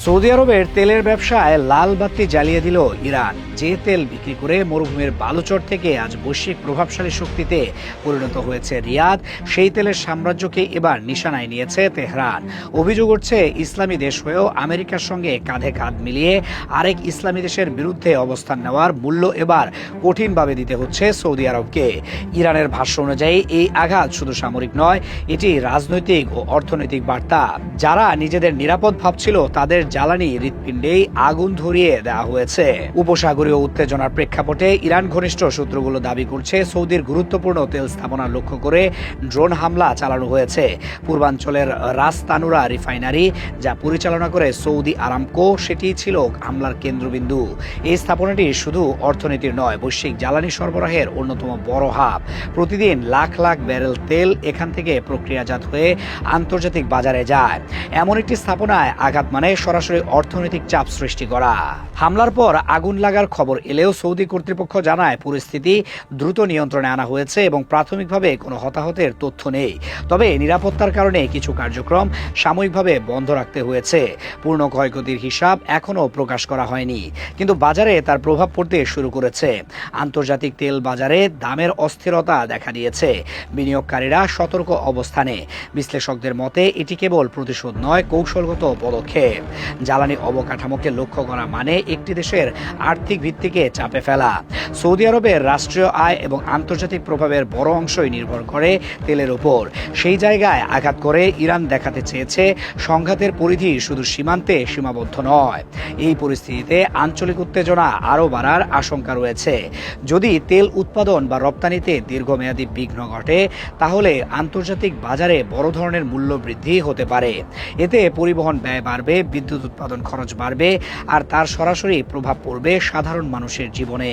Saudi আরবের তেলের ব্যবসায় লাল বাতি জ্বালিয়ে দিল ইরান। যে তেল বিক্রি করে মরুভূমির বালুচর থেকে আজ বৈশ্বিক প্রভাবশালী শক্তিতে পরিণত হয়েছে রিয়াদ, সেই তেলের সাম্রাজ্যকে এবার নিশানায় নিয়েছে তেহরান। অভিযোগ উঠছে, ইসলামী দেশ হয়েও আমেরিকার সঙ্গে কাঁধে কাঁধ মিলিয়ে আরেক ইসলামী দেশের বিরুদ্ধে অবস্থান নেওয়ার মূল্য এবার কঠিনভাবে দিতে হচ্ছে সৌদি আরবকে। ইরানের ভাষ্য অনুযায়ী এই আঘাত শুধু সামরিক নয়, এটি রাজনৈতিক ও অর্থনৈতিক বার্তা। যারা নিজেদের নিরাপদ ভাবছিল তাদের জ্বালানি হৃৎপিণ্ডেই আগুন ধরিয়ে দেওয়া হয়েছে। উপসাগরীয় উত্তেজনার প্রেক্ষাপটে ইরান ঘনিষ্ঠ সূত্রগুলো দাবি করছে, সৌদির গুরুত্বপূর্ণ তেল স্থাপনা লক্ষ্য করে ড্রোন হামলা চালানো হয়েছে। পূর্বাঞ্চলের রাস তানুরা রিফাইনারি, যা পরিচালনা করে সৌদি আরামকো, সেটি ছিল হামলার কেন্দ্রবিন্দু। এই স্থাপনাটি শুধু অর্থনীতির নয়, বৈশ্বিক জ্বালানি সরবরাহের অন্যতম বড় হাব। প্রতিদিন লাখ লাখ ব্যারেল তেল এখান থেকে প্রক্রিয়াজাত হয়ে আন্তর্জাতিক বাজারে যায়। এমন একটি স্থাপনায় আঘাত মানে সরাসরি অর্থনৈতিক চাপ সৃষ্টি করা। হামলার পর আগুন লাগার খবর এলেও সৌদি কর্তৃপক্ষ জানায় পরিস্থিতি দ্রুত নিয়ন্ত্রণে আনা হয়েছে এবং প্রাথমিকভাবে কোনো হতাহতের তথ্য নেই। তবে নিরাপত্তার কারণে কিছু কার্যক্রম সাময়িকভাবে বন্ধ রাখতে হয়েছে। পূর্ণ ক্ষয়ক্ষতির হিসাব এখনও প্রকাশ করা হয়নি, কিন্তু বাজারে তার প্রভাব পড়তে শুরু করেছে। আন্তর্জাতিক তেল বাজারে দামের অস্থিরতা দেখা দিয়েছে, বিনিয়োগকারীরা সতর্ক অবস্থানে। বিশ্লেষকদের মতে এটি কেবল প্রতিশোধ নয়, কৌশলগত পদক্ষেপ। জ্বালানি অবকাঠামোকে লক্ষ্য করা মানে একটি দেশের আর্থিক ভিত্তিকে চাপে ফেলা। সৌদি আরবের রাষ্ট্রীয় আয় এবং আন্তর্জাতিক প্রভাবের বড় অংশই নির্ভর করে তেলের উপর। সেই জায়গায় আঘাত করে ইরান দেখাতে চেয়েছে সংঘাতের পরিধি শুধু সীমান্তে সীমাবদ্ধ নয়। এই পরিস্থিতিতে আঞ্চলিক উত্তেজনা আরও বাড়ার আশঙ্কা রয়েছে। যদি তেল উৎপাদন বা রপ্তানিতে দীর্ঘমেয়াদী বিঘ্ন ঘটে, তাহলে আন্তর্জাতিক বাজারে বড় ধরনের মূল্য বৃদ্ধি হতে পারে। এতে পরিবহন ব্যয় বাড়বে, বিদ্যুৎ উৎপাদন খরচ বাড়বে, আর তার সরাসরি প্রভাব পড়বে সাধারণ মানুষের জীবনে।